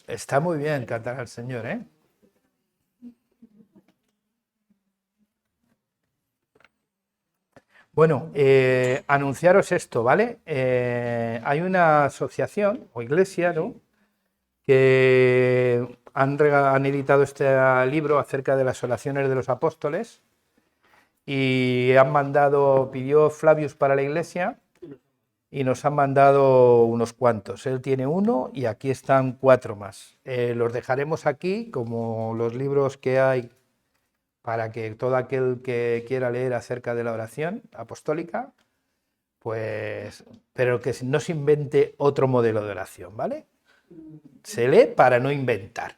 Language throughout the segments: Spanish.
Está muy bien cantar al Señor, ¿eh? Bueno, anunciaros esto, ¿vale? Hay una asociación o iglesia, ¿no? Que han editado este libro acerca de las oraciones de los apóstoles y pidió Flavius para la iglesia y nos han mandado unos cuantos. Él tiene uno y aquí están 4 más. Los dejaremos aquí como los libros que hay para que todo aquel que quiera leer acerca de la oración apostólica, pues, pero que no se invente otro modelo de oración, ¿vale? Se lee para no inventar.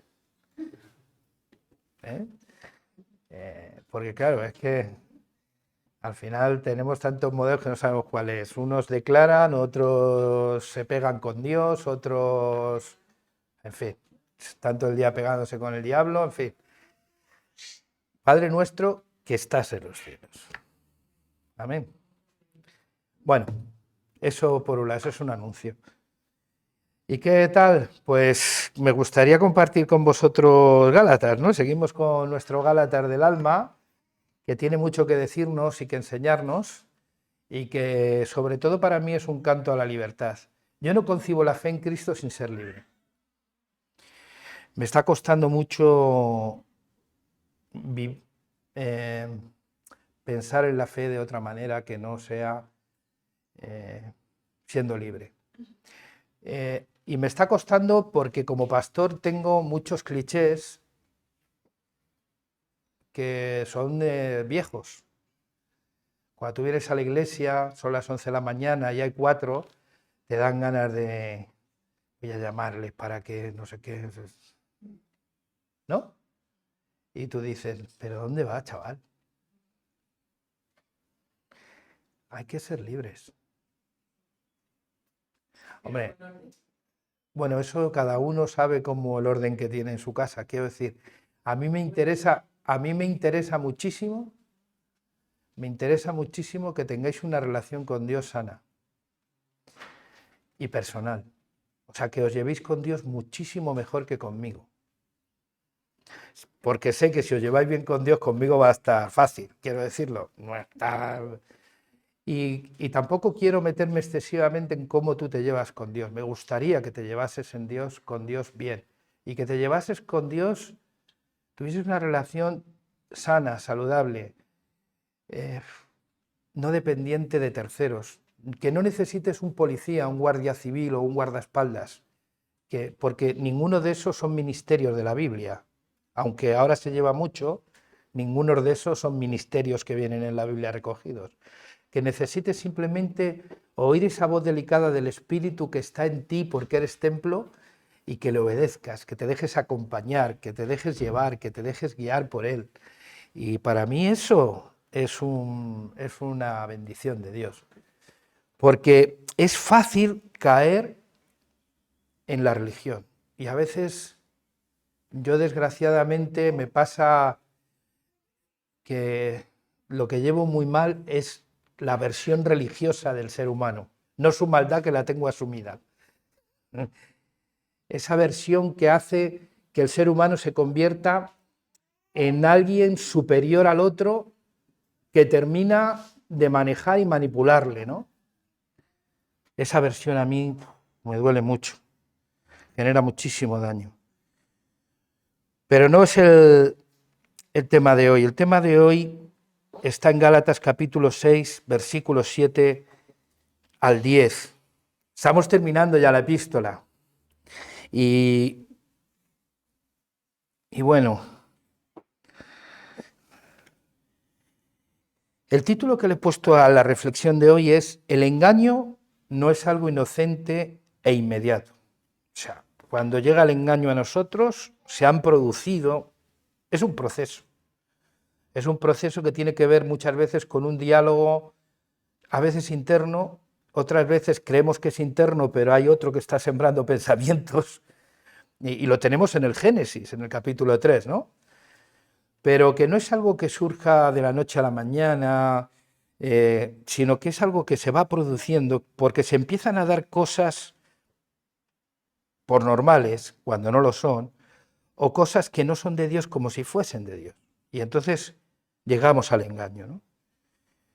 ¿Eh? Porque claro, es que al final tenemos tantos modelos que no sabemos cuál es. Unos declaran, otros se pegan con Dios, otros, en fin, tanto el día pegándose con el diablo, en fin. Padre nuestro que estás en los cielos. Amén. Bueno, eso por un lado, eso es un anuncio. ¿Y qué tal? Pues me gustaría compartir con vosotros Gálatas, ¿no? Seguimos con nuestro Gálatas del alma, que tiene mucho que decirnos y que enseñarnos, y que sobre todo para mí es un canto a la libertad. Yo no concibo la fe en Cristo sin ser libre. Me está costando mucho pensar en la fe de otra manera que no sea siendo libre. Y me está costando porque como pastor tengo muchos clichés que son viejos. Cuando tú vienes a la iglesia, son las 11 de la mañana y hay 4, te dan ganas de, voy a llamarles para que no sé qué, ¿no? Y tú dices, ¿pero dónde vas, chaval? Hay que ser libres. Hombre, bueno, eso cada uno sabe cómo el orden que tiene en su casa. Quiero decir, a mí me interesa muchísimo que tengáis una relación con Dios sana y personal. O sea, que os llevéis con Dios muchísimo mejor que conmigo. Porque sé que si os lleváis bien con Dios, conmigo va a estar fácil, quiero decirlo. No está... Y tampoco quiero meterme excesivamente en cómo tú te llevas con Dios. Me gustaría que te llevases con Dios bien. Y que te llevases con Dios, tuvieses una relación sana, saludable, no dependiente de terceros. Que no necesites un policía, un guardia civil o un guardaespaldas. Porque ninguno de esos son ministerios de la Biblia. Aunque ahora se lleva mucho, ninguno de esos son ministerios que vienen en la Biblia recogidos. Que necesites simplemente oír esa voz delicada del Espíritu que está en ti porque eres templo y que le obedezcas, que te dejes acompañar, que te dejes llevar, que te dejes guiar por Él. Y para mí eso es una bendición de Dios. Porque es fácil caer en la religión. Y a veces yo desgraciadamente me pasa que lo que llevo muy mal es la versión religiosa del ser humano, no su maldad que la tengo asumida. Esa versión que hace que el ser humano se convierta en alguien superior al otro que termina de manejar y manipularle, ¿no? Esa versión a mí me duele mucho, genera muchísimo daño. Pero no es el tema de hoy. El tema de hoy está en Gálatas capítulo 6, versículos 7 al 10. Estamos terminando ya la epístola. Y bueno, el título que le he puesto a la reflexión de hoy es El engaño no es algo inocente e inmediato. O sea, cuando llega el engaño a nosotros, se han producido, es un proceso. Es un proceso que tiene que ver muchas veces con un diálogo, a veces interno, otras veces creemos que es interno, pero hay otro que está sembrando pensamientos, y lo tenemos en el Génesis, en el capítulo 3, ¿no? Pero que no es algo que surja de la noche a la mañana, sino que es algo que se va produciendo porque se empiezan a dar cosas por normales cuando no lo son, o cosas que no son de Dios como si fuesen de Dios. Y entonces llegamos al engaño, ¿no?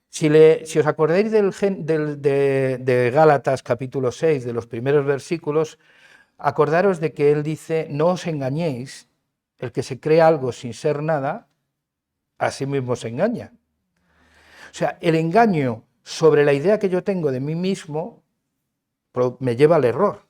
Si os acordáis de Gálatas capítulo 6, de los primeros versículos, acordaros de que él dice, no os engañéis, el que se cree algo sin ser nada, a sí mismo se engaña. O sea, el engaño sobre la idea que yo tengo de mí mismo me lleva al error,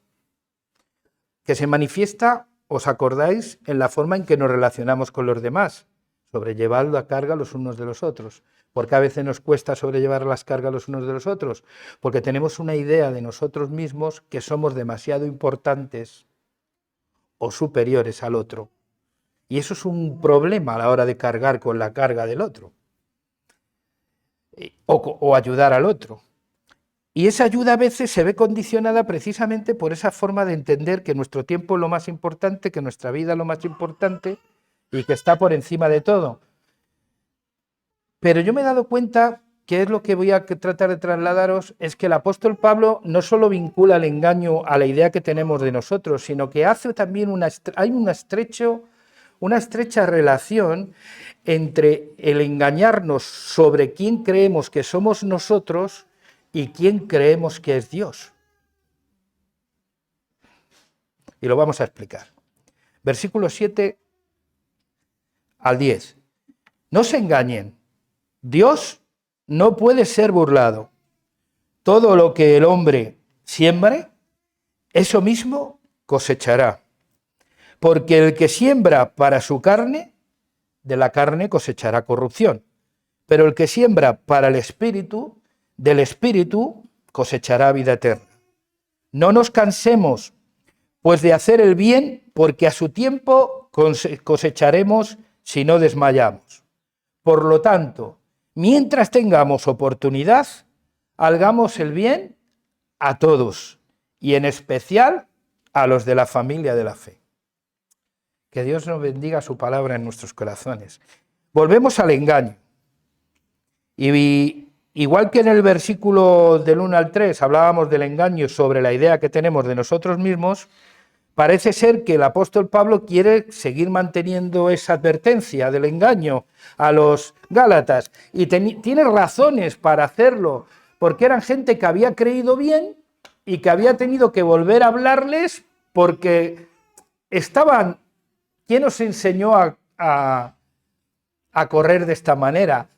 que se manifiesta, os acordáis, en la forma en que nos relacionamos con los demás, sobrellevar la carga los unos de los otros. ¿Por qué a veces nos cuesta sobrellevar las cargas los unos de los otros? Porque tenemos una idea de nosotros mismos que somos demasiado importantes o superiores al otro. Y eso es un problema a la hora de cargar con la carga del otro. O ayudar al otro. Y esa ayuda a veces se ve condicionada precisamente por esa forma de entender que nuestro tiempo es lo más importante, que nuestra vida es lo más importante y que está por encima de todo. Pero yo me he dado cuenta que es lo que voy a tratar de trasladaros, es que el apóstol Pablo no solo vincula el engaño a la idea que tenemos de nosotros, sino que hace también hay una estrecha relación entre el engañarnos sobre quién creemos que somos nosotros y quién creemos que es Dios. Y lo vamos a explicar. Versículos 7 al 10. No se engañen. Dios no puede ser burlado. Todo lo que el hombre siembre, eso mismo cosechará. Porque el que siembra para su carne, de la carne cosechará corrupción. Pero el que siembra para el Espíritu, del Espíritu cosechará vida eterna. No nos cansemos, pues, de hacer el bien, porque a su tiempo cosecharemos si no desmayamos. Por lo tanto, mientras tengamos oportunidad, hagamos el bien a todos, y en especial a los de la familia de la fe. Que Dios nos bendiga su palabra en nuestros corazones. Volvemos al engaño. Y igual que en el versículo del 1 al 3 hablábamos del engaño sobre la idea que tenemos de nosotros mismos, parece ser que el apóstol Pablo quiere seguir manteniendo esa advertencia del engaño a los Gálatas. Y tiene razones para hacerlo, porque eran gente que había creído bien y que había tenido que volver a hablarles porque estaban... ¿Quién os enseñó a correr de esta manera?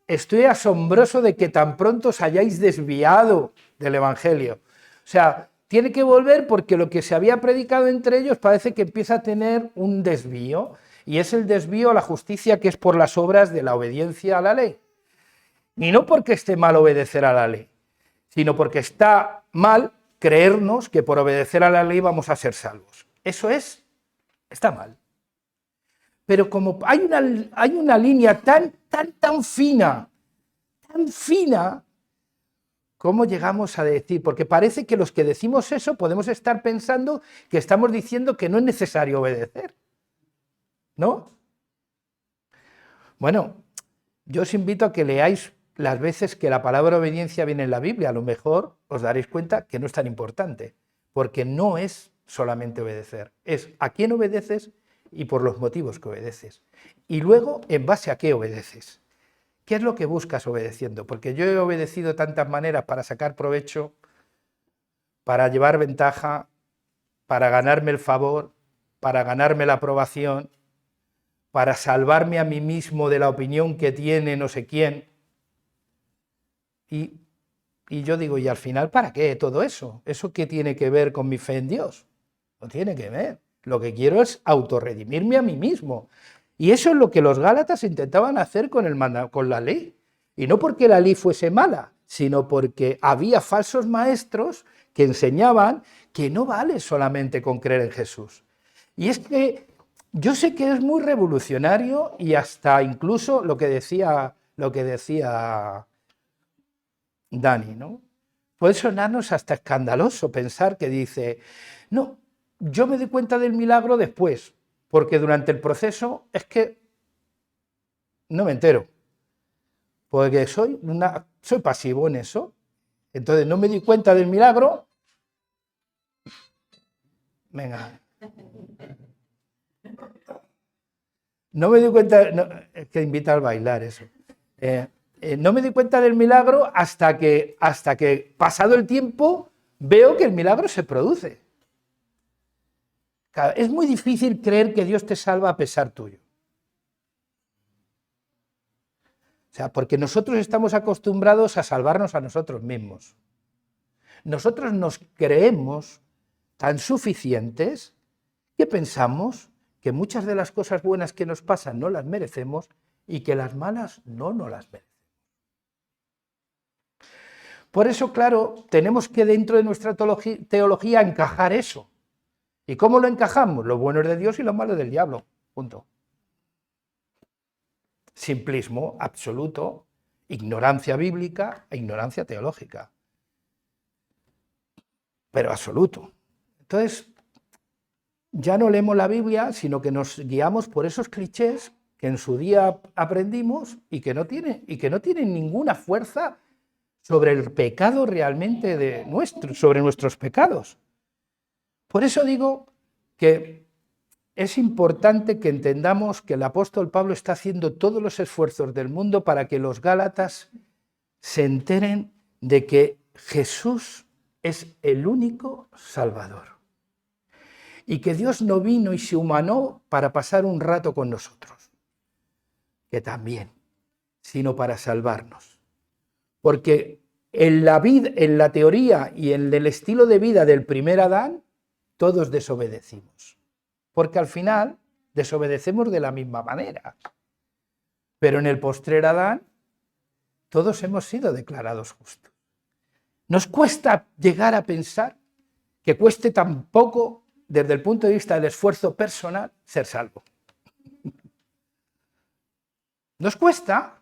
Estoy asombroso de que tan pronto os hayáis desviado del Evangelio. O sea, tiene que volver porque lo que se había predicado entre ellos parece que empieza a tener un desvío, y es el desvío a la justicia que es por las obras de la obediencia a la ley. Y no porque esté mal obedecer a la ley, sino porque está mal creernos que por obedecer a la ley vamos a ser salvos. Eso está mal. Pero como hay una línea tan fina, ¿cómo llegamos a decir? Porque parece que los que decimos eso podemos estar pensando que estamos diciendo que no es necesario obedecer, ¿no? Bueno, yo os invito a que leáis las veces que la palabra obediencia viene en la Biblia. A lo mejor os daréis cuenta que no es tan importante, porque no es solamente obedecer, es a quién obedeces y por los motivos que obedeces. Y luego, en base a qué obedeces. ¿Qué es lo que buscas obedeciendo? Porque yo he obedecido de tantas maneras para sacar provecho, para llevar ventaja, para ganarme el favor, para ganarme la aprobación, para salvarme a mí mismo de la opinión que tiene no sé quién. Y yo digo, ¿y al final para qué todo eso? ¿Eso qué tiene que ver con mi fe en Dios? No tiene que ver. Lo que quiero es autorredimirme a mí mismo. Y eso es lo que los Gálatas intentaban hacer con la ley. Y no porque la ley fuese mala, sino porque había falsos maestros que enseñaban que no vale solamente con creer en Jesús. Y es que yo sé que es muy revolucionario y hasta incluso lo que decía Dani, ¿no? Puede sonarnos hasta escandaloso pensar que dice, no, yo me doy cuenta del milagro después, porque durante el proceso es que no me entero, porque soy pasivo en eso, entonces no me di cuenta del milagro Venga. No me di cuenta, no, es que invita al bailar eso. No me di cuenta del milagro hasta que pasado el tiempo veo que el milagro se produce. Claro, es muy difícil creer que Dios te salva a pesar tuyo. O sea, porque nosotros estamos acostumbrados a salvarnos a nosotros mismos. Nosotros nos creemos tan suficientes que pensamos que muchas de las cosas buenas que nos pasan no las merecemos y que las malas no nos las merecemos. Por eso, claro, tenemos que dentro de nuestra teología encajar eso. ¿Y cómo lo encajamos? Lo bueno es de Dios y lo malo es del diablo. Punto. Simplismo absoluto, ignorancia bíblica e ignorancia teológica. Pero absoluto. Entonces, ya no leemos la Biblia, sino que nos guiamos por esos clichés que en su día aprendimos y que no tienen ninguna fuerza sobre el pecado realmente sobre nuestros pecados. Por eso digo que es importante que entendamos que el apóstol Pablo está haciendo todos los esfuerzos del mundo para que los gálatas se enteren de que Jesús es el único Salvador. Y que Dios no vino y se humanó para pasar un rato con nosotros, que también, sino para salvarnos. Porque en la teoría y en el estilo de vida del primer Adán, todos desobedecimos. Porque al final desobedecemos de la misma manera. Pero en el postrer Adán, todos hemos sido declarados justos. Nos cuesta llegar a pensar que cueste tan poco, desde el punto de vista del esfuerzo personal, ser salvo. Nos cuesta.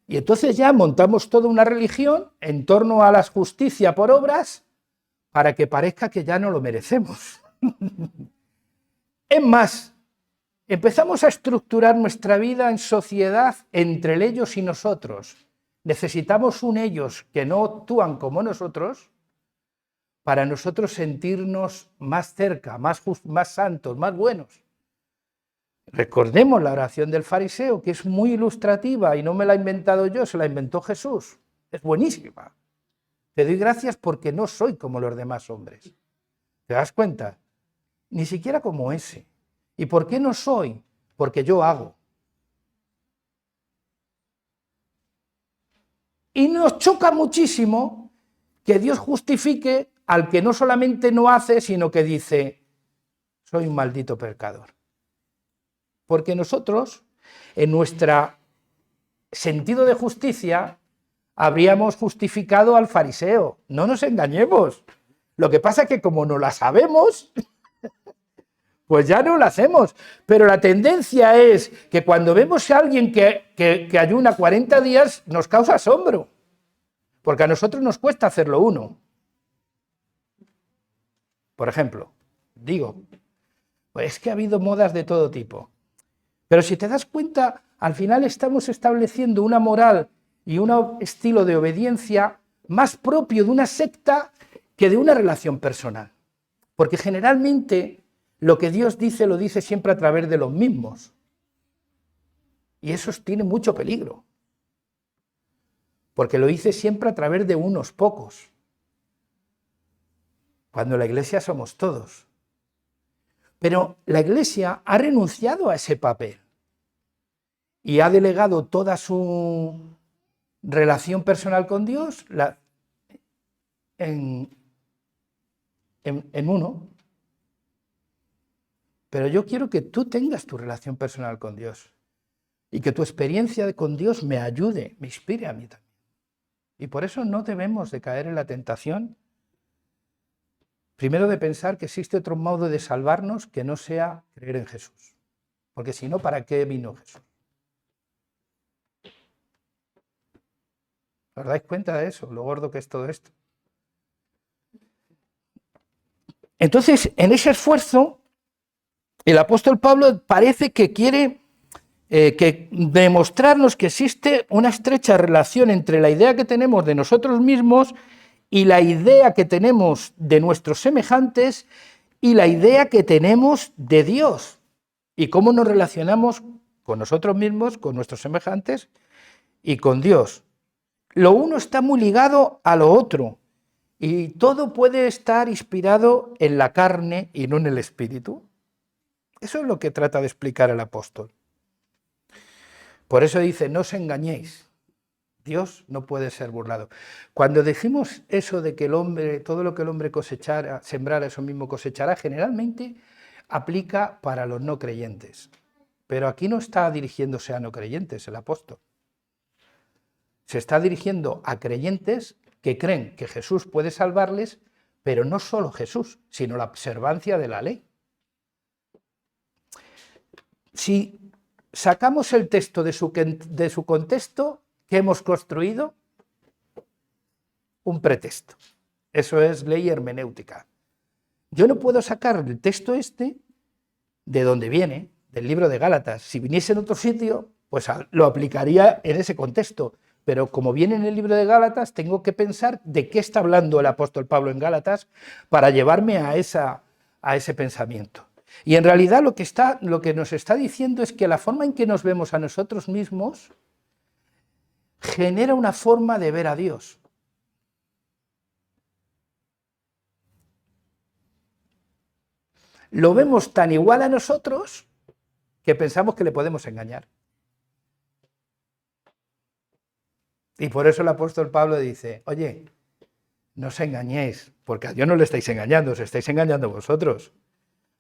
Y entonces ya montamos toda una religión en torno a la justicia por obras para que parezca que ya no lo merecemos. Es más, empezamos a estructurar nuestra vida en sociedad entre el ellos y nosotros. Necesitamos un ellos que no actúan como nosotros para nosotros sentirnos más cerca, más santos, más buenos. Recordemos la oración del fariseo, que es muy ilustrativa y no me la he inventado yo, se la inventó Jesús. Es buenísima. Te doy gracias porque no soy como los demás hombres. ¿Te das cuenta? Ni siquiera como ese. ¿Y por qué no soy? Porque yo hago. Y nos choca muchísimo que Dios justifique al que no solamente no hace, sino que dice, soy un maldito pecador. Porque nosotros, en nuestro sentido de justicia, habríamos justificado al fariseo. No nos engañemos. Lo que pasa es que como no la sabemos, pues ya no la hacemos. Pero la tendencia es que cuando vemos a alguien que ayuna 40 días, nos causa asombro. Porque a nosotros nos cuesta hacerlo uno. Por ejemplo, digo, pues es que ha habido modas de todo tipo. Pero si te das cuenta, al final estamos estableciendo una moral y un estilo de obediencia más propio de una secta que de una relación personal. Porque generalmente lo que Dios dice lo dice siempre a través de los mismos. Y eso tiene mucho peligro. Porque lo dice siempre a través de unos pocos. Cuando la Iglesia somos todos. Pero la Iglesia ha renunciado a ese papel y ha delegado toda su relación personal con Dios en uno. Pero yo quiero que tú tengas tu relación personal con Dios y que tu experiencia con Dios me ayude, me inspire a mí también. Y por eso no debemos de caer en la tentación, primero de pensar que existe otro modo de salvarnos que no sea creer en Jesús. Porque si no, ¿para qué vino Jesús? ¿Os dais cuenta de eso? Lo gordo que es todo esto. Entonces, en ese esfuerzo, el apóstol Pablo parece que quiere demostrarnos que existe una estrecha relación entre la idea que tenemos de nosotros mismos y la idea que tenemos de nuestros semejantes y la idea que tenemos de Dios y cómo nos relacionamos con nosotros mismos, con nuestros semejantes y con Dios. Lo uno está muy ligado a lo otro y todo puede estar inspirado en la carne y no en el espíritu. Eso es lo que trata de explicar el apóstol. Por eso dice, no os engañéis. Dios no puede ser burlado. Cuando decimos eso de que el hombre, todo lo que el hombre cosechara, sembrara, eso mismo cosechará, generalmente aplica para los no creyentes. Pero aquí no está dirigiéndose a no creyentes el apóstol. Se está dirigiendo a creyentes que creen que Jesús puede salvarles, pero no solo Jesús, sino la observancia de la ley. Si sacamos el texto de su contexto, ¿qué hemos construido? Un pretexto. Eso es ley hermenéutica. Yo no puedo sacar el texto este de donde viene, del libro de Gálatas. Si viniese en otro sitio, pues lo aplicaría en ese contexto. Pero como viene en el libro de Gálatas, tengo que pensar de qué está hablando el apóstol Pablo en Gálatas para llevarme a ese pensamiento. Y en realidad lo que nos está diciendo es que la forma en que nos vemos a nosotros mismos genera una forma de ver a Dios. Lo vemos tan igual a nosotros que pensamos que le podemos engañar. Y por eso el apóstol Pablo dice, oye, no os engañéis, porque a Dios no le estáis engañando, os estáis engañando vosotros.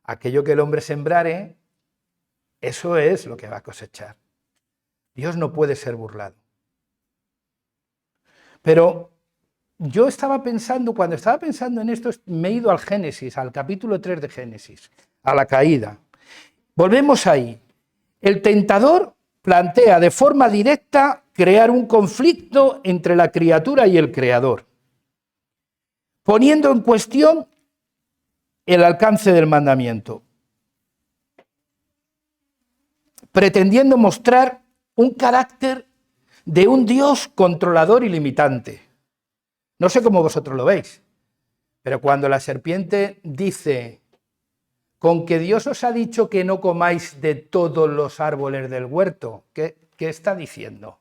Aquello que el hombre sembrare, eso es lo que va a cosechar. Dios no puede ser burlado. Pero yo cuando estaba pensando en esto, me he ido al Génesis, al capítulo 3 de Génesis, a la caída. Volvemos ahí. El tentador plantea de forma directa crear un conflicto entre la criatura y el creador, poniendo en cuestión el alcance del mandamiento, pretendiendo mostrar un carácter de un Dios controlador y limitante. No sé cómo vosotros lo veis, pero cuando la serpiente dice, con que Dios os ha dicho que no comáis de todos los árboles del huerto, ¿qué está diciendo?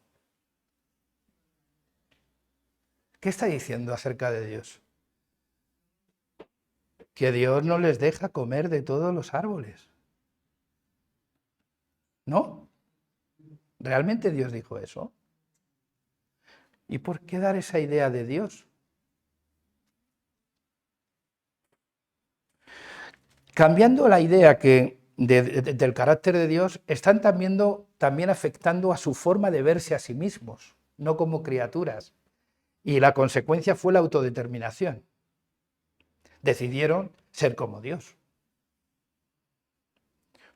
¿Qué está diciendo acerca de Dios? Que Dios no les deja comer de todos los árboles. ¿No? ¿Realmente Dios dijo eso? ¿Y por qué dar esa idea de Dios? Cambiando la idea del carácter de Dios, están también afectando a su forma de verse a sí mismos, no como criaturas. Y la consecuencia fue la autodeterminación. Decidieron ser como Dios.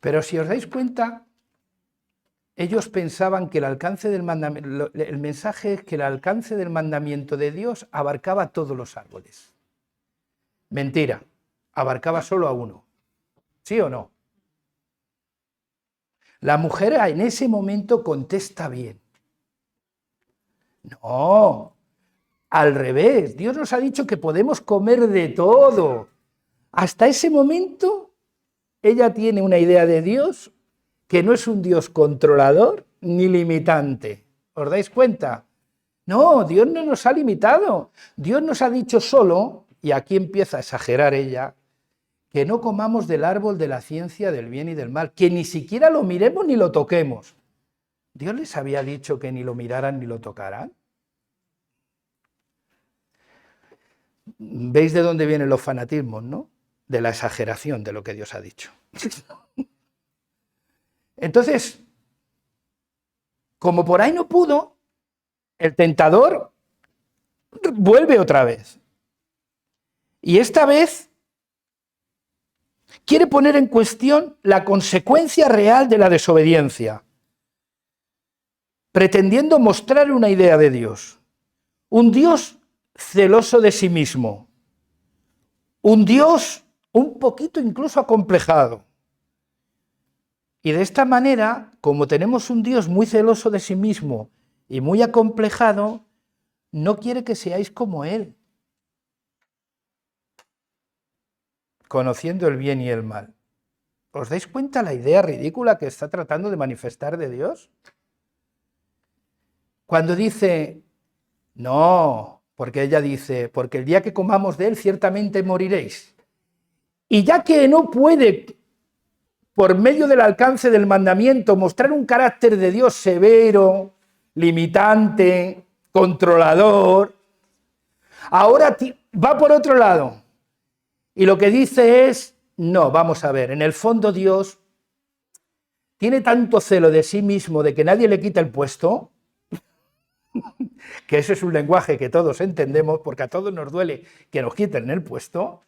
Pero si os dais cuenta, ellos pensaban que el mensaje es que el alcance del mandamiento de Dios abarcaba todos los árboles. Mentira, abarcaba solo a uno. ¿Sí o no? La mujer en ese momento contesta bien. No, al revés, Dios nos ha dicho que podemos comer de todo. Hasta ese momento, ella tiene una idea de Dios que no es un Dios controlador ni limitante. ¿Os dais cuenta? No, Dios no nos ha limitado. Dios nos ha dicho solo, y aquí empieza a exagerar ella, que no comamos del árbol de la ciencia del bien y del mal, que ni siquiera lo miremos ni lo toquemos. ¿Dios les había dicho que ni lo miraran ni lo tocaran? ¿Veis de dónde vienen los fanatismos, no? De la exageración de lo que Dios ha dicho. Entonces, como por ahí no pudo, el tentador vuelve otra vez. Y esta vez quiere poner en cuestión la consecuencia real de la desobediencia, pretendiendo mostrar una idea de Dios. Un Dios celoso de sí mismo. Un Dios un poquito incluso acomplejado. Y de esta manera, como tenemos un Dios muy celoso de sí mismo y muy acomplejado, no quiere que seáis como Él. conociendo el bien y el mal. ¿Os dais cuenta la idea ridícula que está tratando de manifestar de Dios? Cuando dice, no, porque ella dice, porque el día que comamos de él ciertamente moriréis. Y ya que no puede, por medio del alcance del mandamiento, mostrar un carácter de Dios severo, limitante, controlador, ahora va por otro lado. Y lo que dice es, no, vamos a ver, en el fondo Dios tiene tanto celo de sí mismo, de que nadie le quita el puesto, que ese es un lenguaje que todos entendemos, porque a todos nos duele que nos quiten el puesto.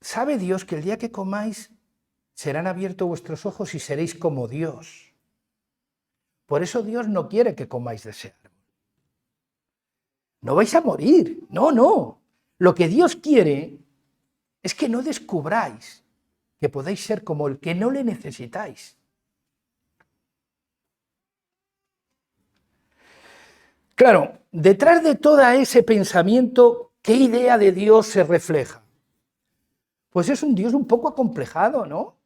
¿Sabe Dios que el día que comáis serán abiertos vuestros ojos y seréis como Dios? Por eso Dios no quiere que comáis de ese árbol. No vais a morir, no. Lo que Dios quiere es que no descubráis que podéis ser como el que no le necesitáis. Claro, detrás de todo ese pensamiento, ¿qué idea de Dios se refleja? Pues es un Dios un poco acomplejado, ¿no?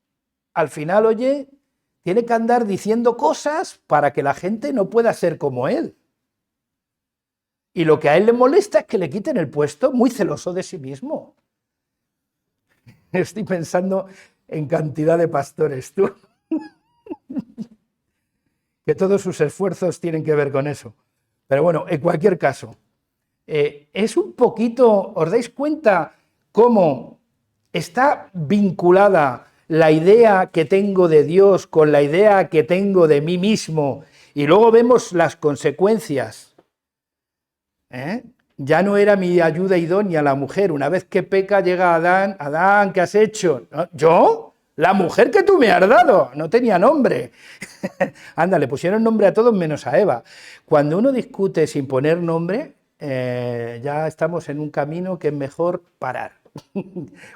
Al final, oye, tiene que andar diciendo cosas para que la gente no pueda ser como él. Y lo que a él le molesta es que le quiten el puesto, muy celoso de sí mismo. Estoy pensando en cantidad de pastores, tú. Que todos sus esfuerzos tienen que ver con eso. Pero bueno, en cualquier caso, es un poquito, ¿os dais cuenta cómo está vinculada la idea que tengo de Dios con la idea que tengo de mí mismo? Y luego vemos las consecuencias. Ya no era mi ayuda idónea la mujer. Una vez que peca llega Adán. Adán, ¿qué has hecho? ¿No? ¿Yo? La mujer que tú me has dado. No tenía nombre. Anda, le pusieron nombre a todos menos a Eva. Cuando uno discute sin poner nombre, ya estamos en un camino que es mejor parar.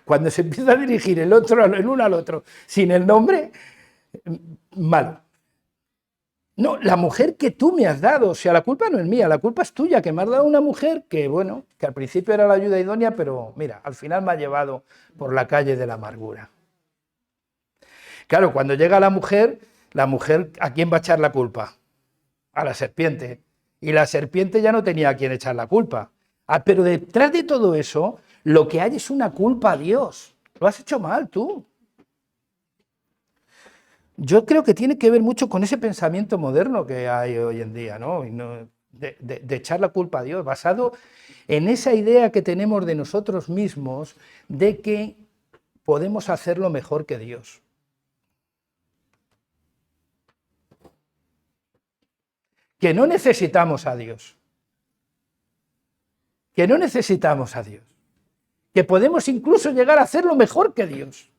Cuando se empieza a dirigir el uno al otro sin el nombre, malo. No, la mujer que tú me has dado, o sea, la culpa no es mía, la culpa es tuya, que me has dado una mujer que, bueno, que al principio era la ayuda idónea, pero mira, al final me ha llevado por la calle de la amargura. Claro, cuando llega la mujer, ¿a quién va a echar la culpa? A la serpiente. Y la serpiente ya no tenía a quién echar la culpa. Pero detrás de todo eso, lo que hay es una culpa a Dios. Lo has hecho mal tú. Yo creo que tiene que ver mucho con ese pensamiento moderno que hay hoy en día, ¿no? De echar la culpa a Dios, basado en esa idea que tenemos de nosotros mismos de que podemos hacerlo mejor que Dios. Que no necesitamos a Dios. Que no necesitamos a Dios. Que podemos incluso llegar a hacerlo mejor que Dios.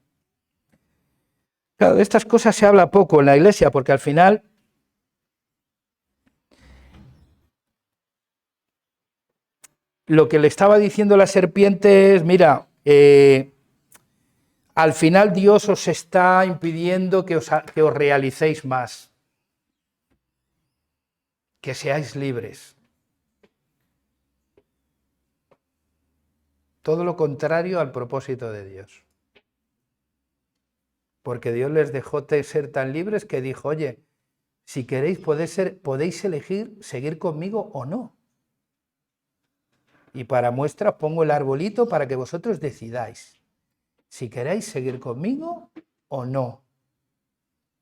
Claro, de estas cosas se habla poco en la iglesia, porque al final lo que le estaba diciendo la serpiente es, mira, al final Dios os está impidiendo que os realicéis más, que seáis libres. Todo lo contrario al propósito de Dios. Porque Dios les dejó ser tan libres que dijo, oye, si queréis podéis elegir seguir conmigo o no. Y para muestra pongo el arbolito para que vosotros decidáis si queréis seguir conmigo o no.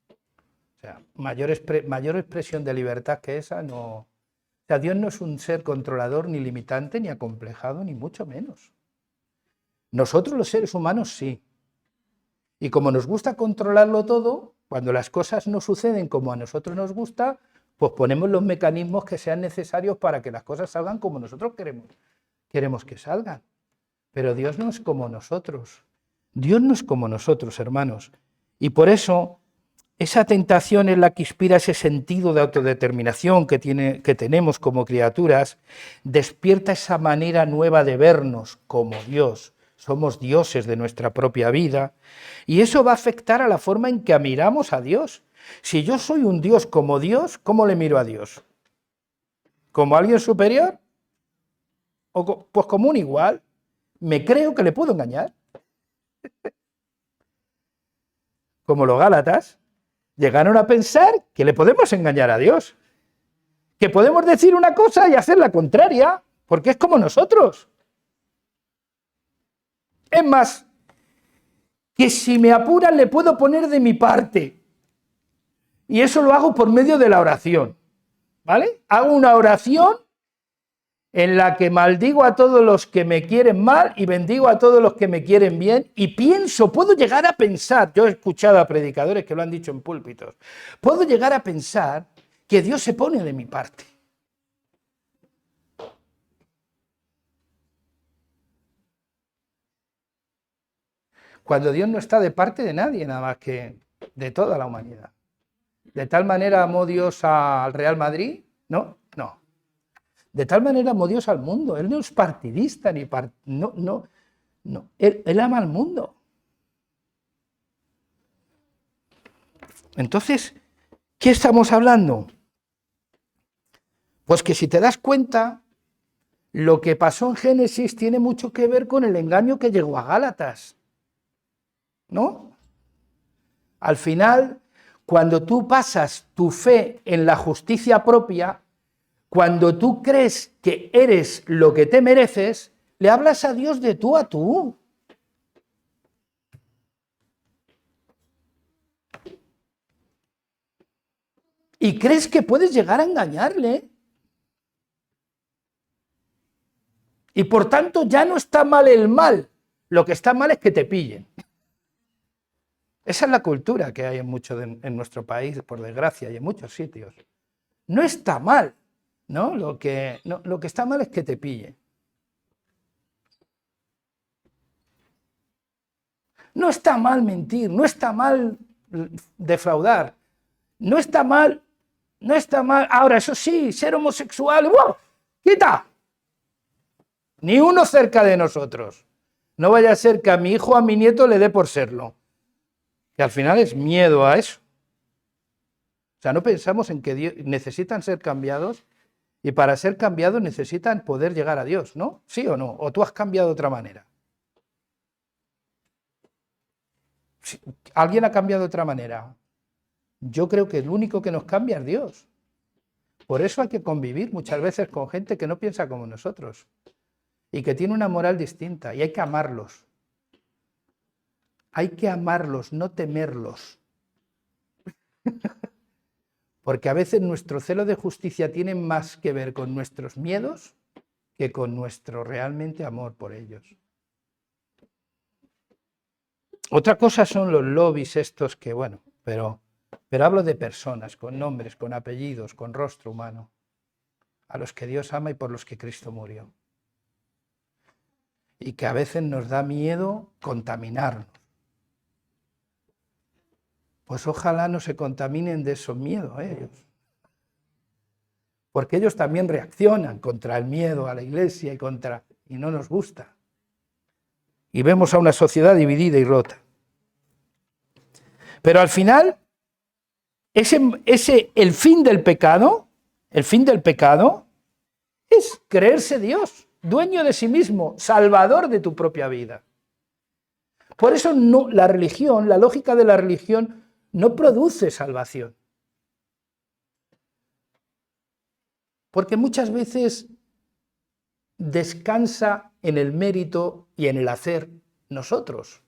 O sea, mayor expresión de libertad que esa no. O sea, Dios no es un ser controlador, ni limitante, ni acomplejado, ni mucho menos. Nosotros los seres humanos sí. Y como nos gusta controlarlo todo, cuando las cosas no suceden como a nosotros nos gusta, pues ponemos los mecanismos que sean necesarios para que las cosas salgan como nosotros queremos que salgan. Pero Dios no es como nosotros. Dios no es como nosotros, hermanos. Y por eso, esa tentación es la que inspira ese sentido de autodeterminación que tenemos como criaturas, despierta esa manera nueva de vernos como Dios. Somos dioses de nuestra propia vida y eso va a afectar a la forma en que miramos a Dios. Si yo soy un Dios como Dios, ¿cómo le miro a Dios? ¿Como alguien superior? pues común igual, me creo que le puedo engañar. Como los Gálatas, llegaron a pensar que le podemos engañar a Dios, que podemos decir una cosa y hacer la contraria, porque es como nosotros. Es más, que si me apuran le puedo poner de mi parte, y eso lo hago por medio de la oración, ¿vale? Hago una oración en la que maldigo a todos los que me quieren mal y bendigo a todos los que me quieren bien, y pienso, puedo llegar a pensar, yo he escuchado a predicadores que lo han dicho en púlpitos, puedo llegar a pensar que Dios se pone de mi parte. Cuando Dios no está de parte de nadie, nada más que de toda la humanidad. De tal manera amó Dios al Real Madrid, ¿no? No. De tal manera amó Dios al mundo. Él no es partidista ni no. Él ama al mundo. Entonces, ¿qué estamos hablando? Pues que si te das cuenta, lo que pasó en Génesis tiene mucho que ver con el engaño que llegó a Gálatas, ¿no? Al final, cuando tú pasas tu fe en la justicia propia, cuando tú crees que eres lo que te mereces, le hablas a Dios de tú a tú. Y crees que puedes llegar a engañarle. Y por tanto ya no está mal el mal, lo que está mal es que te pillen. Esa es la cultura que hay en nuestro país, por desgracia, y en muchos sitios. No está mal, ¿no? Lo que está mal es que te pillen. No está mal mentir, no está mal defraudar, no está mal. Ahora, eso sí, ser homosexual, ¡wow! ¡Quita! Ni uno cerca de nosotros. No vaya a ser que a mi hijo o a mi nieto le dé por serlo. Que al final es miedo a eso. O sea, no pensamos en que necesitan ser cambiados, y para ser cambiados necesitan poder llegar a Dios, ¿no? ¿Sí o no? ¿O tú has cambiado de otra manera? ¿Alguien ha cambiado de otra manera? Yo creo que el único que nos cambia es Dios. Por eso hay que convivir muchas veces con gente que no piensa como nosotros y que tiene una moral distinta, y hay que amarlos. Hay que amarlos, no temerlos. Porque a veces nuestro celo de justicia tiene más que ver con nuestros miedos que con nuestro realmente amor por ellos. Otra cosa son los lobbies estos que, bueno, pero hablo de personas, con nombres, con apellidos, con rostro humano, a los que Dios ama y por los que Cristo murió. Y que a veces nos da miedo contaminarnos. Pues ojalá no se contaminen de esos miedos ellos. Porque ellos también reaccionan contra el miedo a la Iglesia y no nos gusta. Y vemos a una sociedad dividida y rota. Pero al final, el fin del pecado es creerse Dios, dueño de sí mismo, salvador de tu propia vida. Por eso la religión, la lógica de la religión, no produce salvación. Porque muchas veces descansa en el mérito y en el hacer nosotros.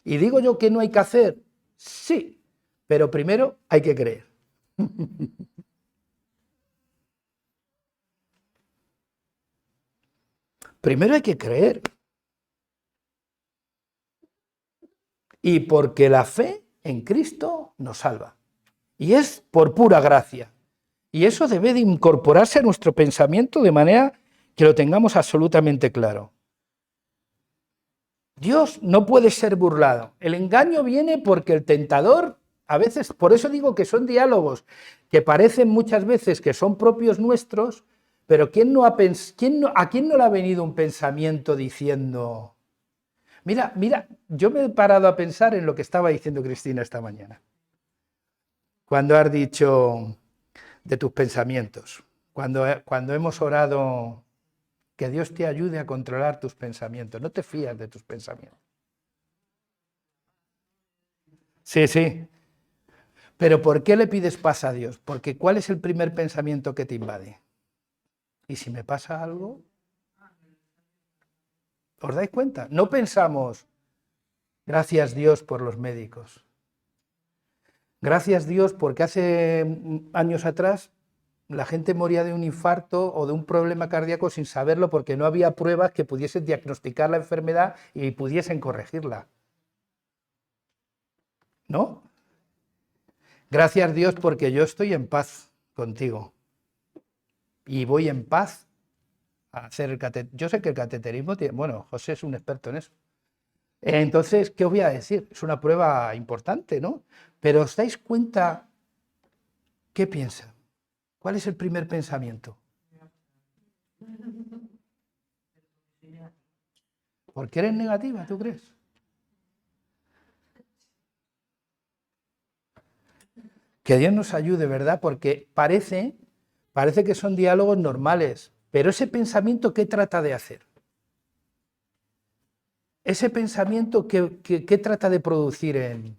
Y digo yo que no hay que hacer, sí, pero primero hay que creer. Primero hay que creer. Y porque la fe en Cristo nos salva. Y es por pura gracia. Y eso debe de incorporarse a nuestro pensamiento de manera que lo tengamos absolutamente claro. Dios no puede ser burlado. El engaño viene porque el tentador, a veces, por eso digo que son diálogos que parecen muchas veces que son propios nuestros, pero ¿a quién no le ha venido un pensamiento diciendo... Mira, yo me he parado a pensar en lo que estaba diciendo Cristina esta mañana. Cuando has dicho de tus pensamientos, cuando hemos orado que Dios te ayude a controlar tus pensamientos. No te fías de tus pensamientos. Sí, sí. Pero ¿por qué le pides paz a Dios? Porque ¿cuál es el primer pensamiento que te invade? ¿Y si me pasa algo? ¿Os dais cuenta? No pensamos, gracias Dios por los médicos. Gracias Dios porque hace años atrás la gente moría de un infarto o de un problema cardíaco sin saberlo porque no había pruebas que pudiesen diagnosticar la enfermedad y pudiesen corregirla. ¿No? Gracias Dios porque yo estoy en paz contigo y voy en paz a hacer el cateterismo. Yo sé que el cateterismo tiene... Bueno, José es un experto en eso. Entonces, ¿qué os voy a decir? Es una prueba importante, ¿no? Pero ¿os dais cuenta qué piensa? ¿Cuál es el primer pensamiento? ¿Por qué eres negativa, tú crees? Que Dios nos ayude, ¿verdad? Porque parece que son diálogos normales, pero ese pensamiento, ¿qué trata de hacer? Ese pensamiento, ¿qué trata de producir en...?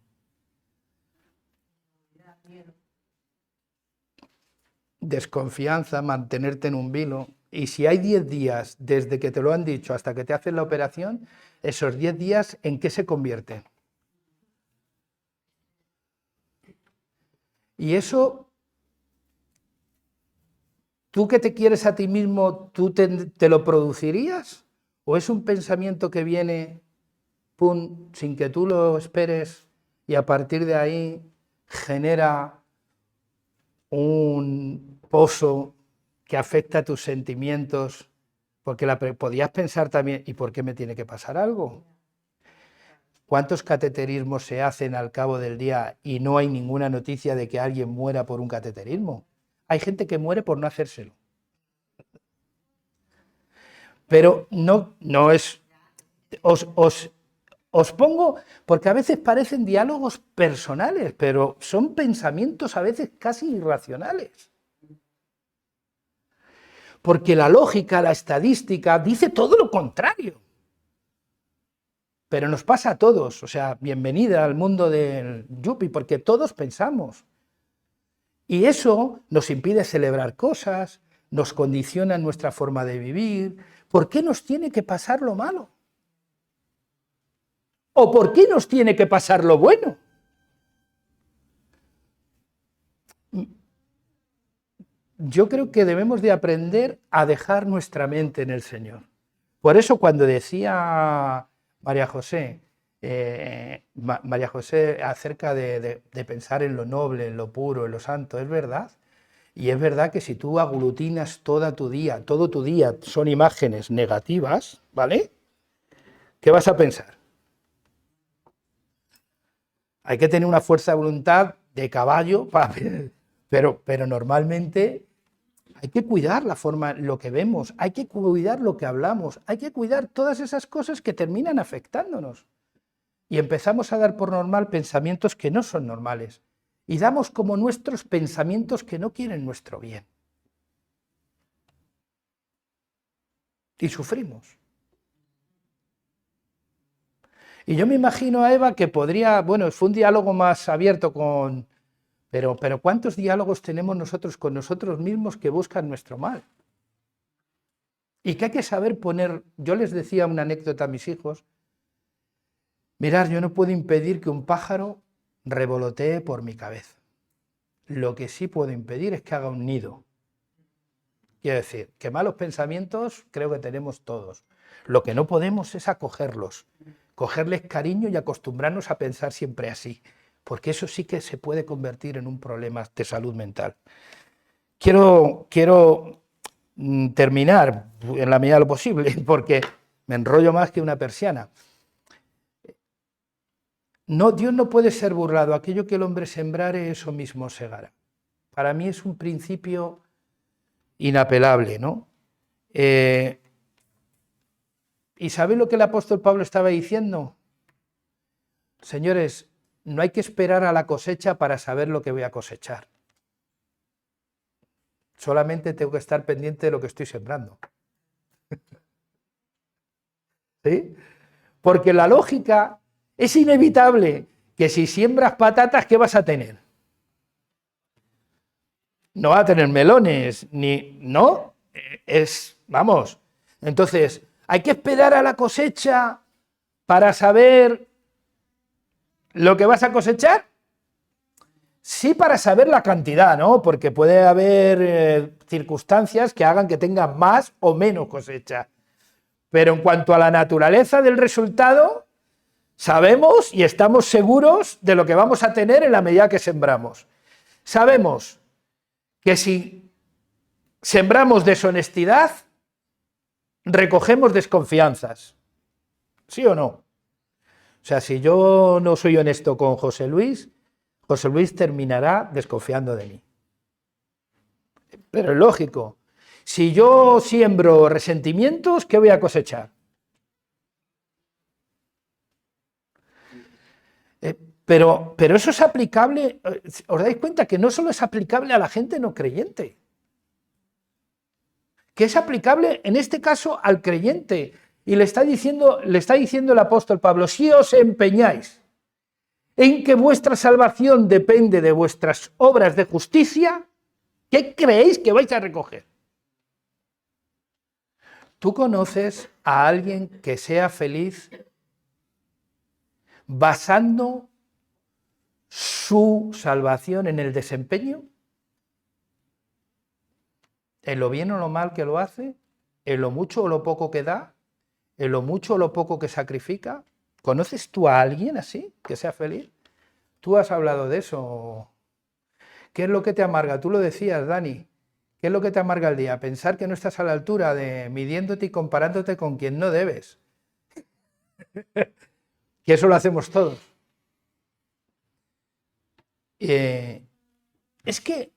Desconfianza, mantenerte en un vilo. Y si hay 10 días desde que te lo han dicho hasta que te hacen la operación, esos 10 días, ¿en qué se convierten? Y eso, ¿tú que te quieres a ti mismo, tú te lo producirías? ¿O es un pensamiento que viene, pum, sin que tú lo esperes y a partir de ahí genera un pozo que afecta a tus sentimientos? Porque podías pensar también, ¿y por qué me tiene que pasar algo? ¿Cuántos cateterismos se hacen al cabo del día y no hay ninguna noticia de que alguien muera por un cateterismo? Hay gente que muere por no hacérselo. Pero no es... Os pongo, porque a veces parecen diálogos personales, pero son pensamientos a veces casi irracionales. Porque la lógica, la estadística, dice todo lo contrario. Pero nos pasa a todos, o sea, bienvenida al mundo del yuppie, porque todos pensamos. Y eso nos impide celebrar cosas, nos condiciona nuestra forma de vivir. ¿Por qué nos tiene que pasar lo malo? ¿O por qué nos tiene que pasar lo bueno? Yo creo que debemos de aprender a dejar nuestra mente en el Señor. Por eso cuando decía María José, María José acerca de pensar en lo noble, en lo puro, en lo santo, es verdad. Y es verdad que si tú aglutinas todo tu día son imágenes negativas, ¿vale? ¿Qué vas a pensar? Hay que tener una fuerza de voluntad de caballo, pero normalmente hay que cuidar la forma, lo que vemos, hay que cuidar lo que hablamos, hay que cuidar todas esas cosas que terminan afectándonos. Y empezamos a dar por normal pensamientos que no son normales. Y damos como nuestros pensamientos que no quieren nuestro bien. Y sufrimos. Y yo me imagino a Eva que podría, bueno, fue un diálogo más abierto con... Pero ¿cuántos diálogos tenemos nosotros con nosotros mismos que buscan nuestro mal? Y que hay que saber poner... Yo les decía una anécdota a mis hijos. Mirad, yo no puedo impedir que un pájaro revolotee por mi cabeza. Lo que sí puedo impedir es que haga un nido. Quiero decir, que malos pensamientos creo que tenemos todos. Lo que no podemos es acogerlos, cogerles cariño y acostumbrarnos a pensar siempre así, porque eso sí que se puede convertir en un problema de salud mental. Quiero terminar en la medida de lo posible, porque me enrollo más que una persiana. No, Dios no puede ser burlado. Aquello que el hombre sembrare, eso mismo segará. Para mí es un principio inapelable, ¿no? ¿Y sabéis lo que el apóstol Pablo estaba diciendo? Señores, no hay que esperar a la cosecha para saber lo que voy a cosechar. Solamente tengo que estar pendiente de lo que estoy sembrando. Porque la lógica es inevitable que si siembras patatas, ¿qué vas a tener? No vas a tener melones, ni... ¿no? Vamos. Entonces, hay que esperar a la cosecha para saber lo que vas a cosechar. Sí, para saber la cantidad, ¿no? Porque puede haber circunstancias que hagan que tengas más o menos cosecha. Pero en cuanto a la naturaleza del resultado, sabemos y estamos seguros de lo que vamos a tener en la medida que sembramos. Sabemos que si sembramos deshonestidad, recogemos desconfianzas. ¿Sí o no? O sea, si yo no soy honesto con José Luis terminará desconfiando de mí. Pero es lógico. Si yo siembro resentimientos, ¿qué voy a cosechar? Pero eso es aplicable, ¿os dais cuenta que no solo es aplicable a la gente no creyente? Que es aplicable, en este caso, al creyente. Y le está diciendo el apóstol Pablo, si os empeñáis en que vuestra salvación depende de vuestras obras de justicia, ¿qué creéis que vais a recoger? ¿Tú conoces a alguien que sea feliz basando su salvación en el desempeño? ¿En lo bien o lo mal que lo hace? ¿En lo mucho o lo poco que da? ¿En lo mucho o lo poco que sacrifica? ¿Conoces tú a alguien así, que sea feliz? Tú has hablado de eso. ¿Qué es lo que te amarga? Tú lo decías, Dani. ¿Qué es lo que te amarga el día? Pensar que no estás a la altura de midiéndote y comparándote con quien no debes. Que eso lo hacemos todos. Es que,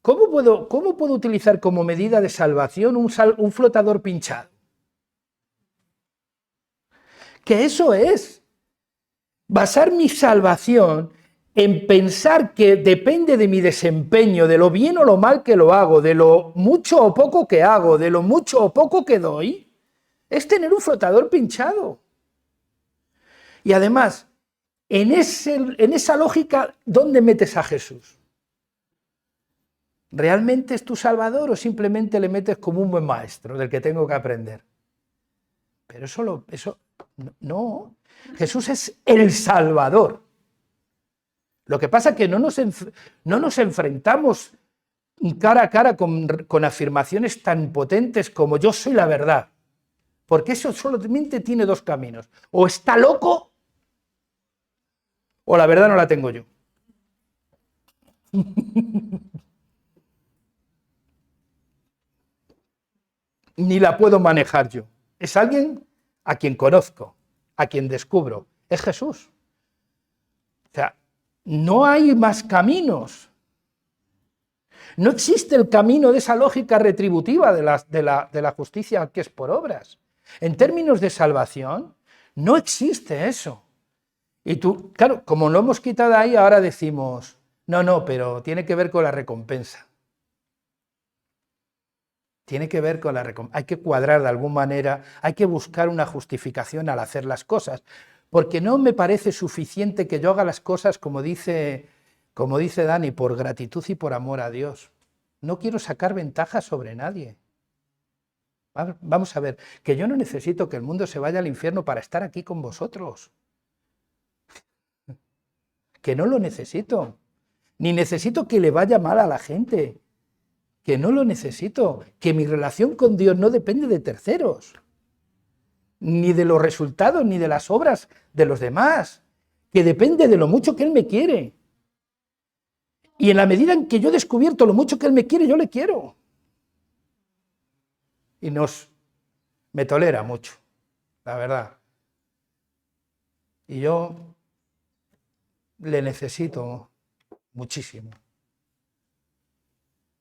¿cómo puedo utilizar como medida de salvación un flotador pinchado? Que eso es basar mi salvación en pensar que depende de mi desempeño, de lo bien o lo mal que lo hago, de lo mucho o poco que hago, de lo mucho o poco que doy, es tener un flotador pinchado. Y además, en esa lógica, ¿dónde metes a Jesús? ¿Realmente es tu Salvador o simplemente le metes como un buen maestro del que tengo que aprender? Pero eso no. Jesús es el Salvador. Lo que pasa es que no nos enfrentamos cara a cara con afirmaciones tan potentes como yo soy la verdad. Porque eso solamente tiene dos caminos. O está loco o la verdad no la tengo yo. Ni la puedo manejar yo. Es alguien a quien conozco, a quien descubro. Es Jesús. O sea, no hay más caminos. No existe el camino de esa lógica retributiva de la justicia que es por obras. En términos de salvación, no existe eso. Y tú, claro, como lo hemos quitado ahí, ahora decimos, no, pero tiene que ver con la recompensa. Tiene que ver con la recompensa. Hay que cuadrar de alguna manera, hay que buscar una justificación al hacer las cosas. Porque no me parece suficiente que yo haga las cosas, como dice Dani, por gratitud y por amor a Dios. No quiero sacar ventaja sobre nadie. Vamos a ver, que yo no necesito que el mundo se vaya al infierno para estar aquí con vosotros. Que no lo necesito. Ni necesito que le vaya mal a la gente. Que no lo necesito. Que mi relación con Dios no depende de terceros. Ni de los resultados, ni de las obras de los demás. Que depende de lo mucho que Él me quiere. Y en la medida en que yo he descubierto lo mucho que Él me quiere, yo le quiero. Y me tolera mucho, la verdad. Y yo le necesito muchísimo.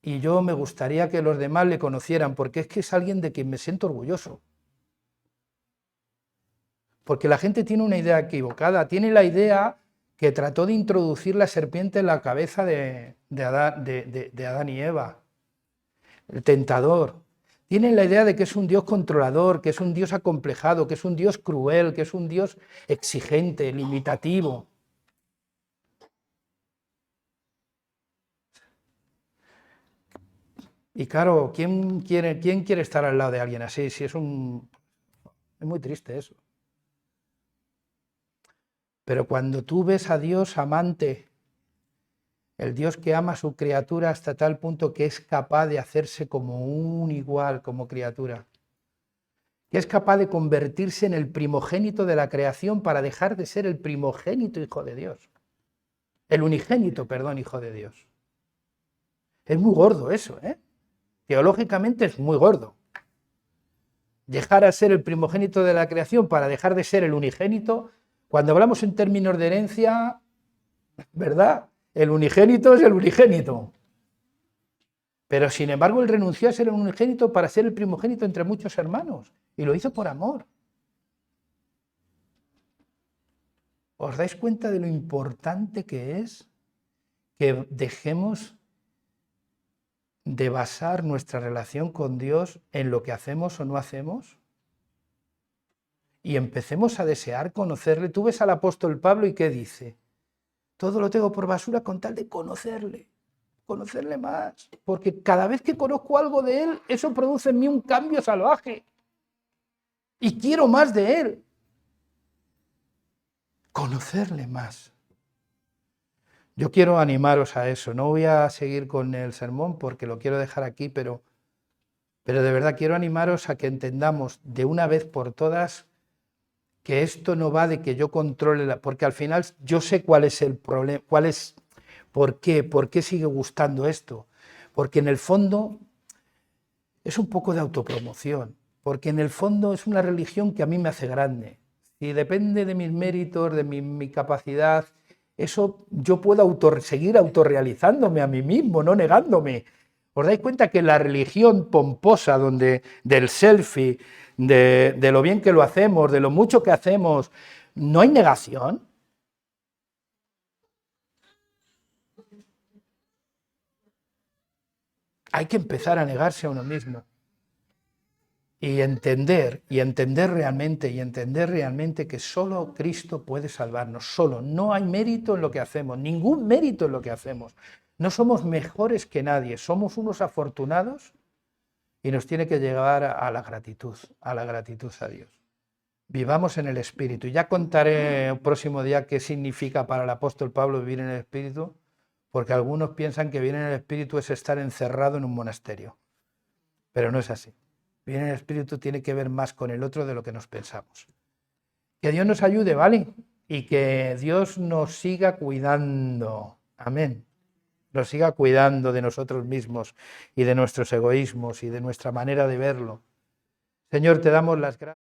Y yo me gustaría que los demás le conocieran, porque es que es alguien de quien me siento orgulloso. Porque la gente tiene una idea equivocada, tiene la idea que trató de introducir la serpiente en la cabeza de Adán y Eva, el tentador. Tienen la idea de que es un Dios controlador, que es un Dios acomplejado, que es un Dios cruel, que es un Dios exigente, limitativo. Y claro, ¿quién quiere estar al lado de alguien así? Si es muy triste eso. Pero cuando tú ves a Dios amante, el Dios que ama a su criatura hasta tal punto que es capaz de hacerse como un igual, como criatura, que es capaz de convertirse en el primogénito de la creación para dejar de ser el primogénito hijo de Dios. El unigénito, perdón, hijo de Dios. Es muy gordo eso, ¿eh? Teológicamente es muy gordo. Dejar a ser el primogénito de la creación para dejar de ser el unigénito. Cuando hablamos en términos de herencia, ¿verdad? El unigénito es el unigénito. Pero sin embargo, él renunció a ser el unigénito para ser el primogénito entre muchos hermanos. Y lo hizo por amor. ¿Os dais cuenta de lo importante que es que dejemos de basar nuestra relación con Dios en lo que hacemos o no hacemos? Y empecemos a desear conocerle. Tú ves al apóstol Pablo y ¿qué dice? Todo lo tengo por basura con tal de conocerle más. Porque cada vez que conozco algo de él, eso produce en mí un cambio salvaje. Y quiero más de él. Conocerle más. Yo quiero animaros a eso. No voy a seguir con el sermón porque lo quiero dejar aquí, pero de verdad quiero animaros a que entendamos de una vez por todas que esto no va de que yo controle, porque al final yo sé cuál es el problema, por qué sigue gustando esto. Porque en el fondo es un poco de autopromoción, porque en el fondo es una religión que a mí me hace grande. Si depende de mis méritos, de mi capacidad, eso yo puedo seguir autorrealizándome a mí mismo, no negándome. ¿Os dais cuenta que la religión pomposa, del selfie, de lo bien que lo hacemos, de lo mucho que hacemos, no hay negación? Hay que empezar a negarse a uno mismo. Y entender realmente que solo Cristo puede salvarnos, solo. No hay mérito en lo que hacemos, ningún mérito en lo que hacemos. No somos mejores que nadie, somos unos afortunados y nos tiene que llevar a la gratitud a Dios. Vivamos en el Espíritu. Ya contaré el próximo día qué significa para el apóstol Pablo vivir en el Espíritu, porque algunos piensan que vivir en el Espíritu es estar encerrado en un monasterio, pero no es así. Vivir en el Espíritu tiene que ver más con el otro de lo que nos pensamos. Que Dios nos ayude, ¿vale? Y que Dios nos siga cuidando. Amén. Nos siga cuidando de nosotros mismos y de nuestros egoísmos y de nuestra manera de verlo. Señor, te damos las gracias.